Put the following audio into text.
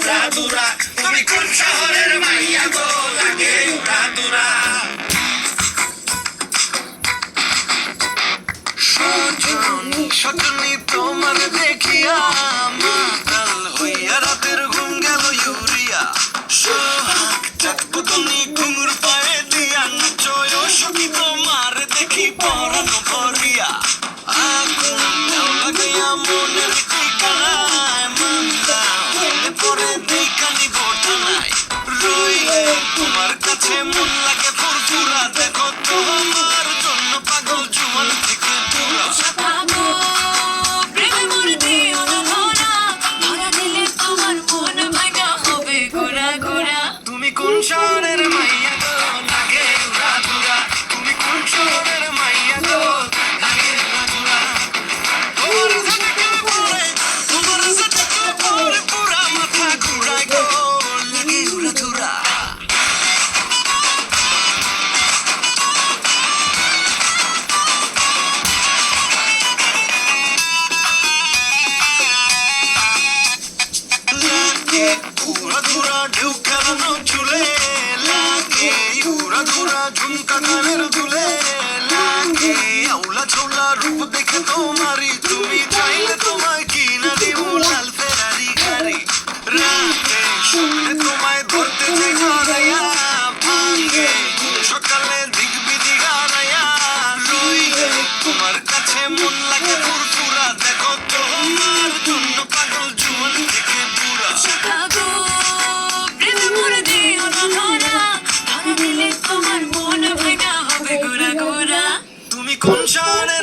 উড়া দুরা তুমি কোন শহরের মাইয়া গো লাগে উড়া দুরা সজনী তোমার দেখিয়া মাতাল হইয়া রাতের ঘুম গেল ইউরিয়া সোহাগ চাকবো তুমি ঘুঙুর পায়ে দিয়া নাচয় সখী তোমার দেখি পরানো ভরিয়া আগুন দাও লাগাইয়া মনের ঠিকানায় মান্দা হইলে পরে দেখানি বোটা নাই রইলে তোমার কাছে মন লাগে ফুরফুরা দেখো তোমার জন্য পাগল জুয়ান থেকে দূরা কোন শহরের মাইয়া গো লাগে উড়া দুরা তুমি কোন শহরের মাইয়া গো লাগে উড়া দুরা তোমার সাথে পরে পুরা মাথা ঘুরায় গো লাগে উড়া দুরা লাগে উড়া দুরা ঢেউ খেলানো চুলে লাগে উড়া দুরা ঝুমকা কানের দুলে লাগে আউলা ছোলা রূপ দেখে তোমারি তুমি চাইলে তোমায় কিনা দিব লাল ফেরারি গাড়ি রাতে স্বপ্নে তোমায় ধরতে যে হারাইয়া ভাঙে সকালে দিগবি দিগারাইয়া রইলে তোমার কাছে মন লাগে ফুরফুরা দেখো তোমার জন্য পাগল জুয়ান থেকে বুড়া তুমি কোন শহরে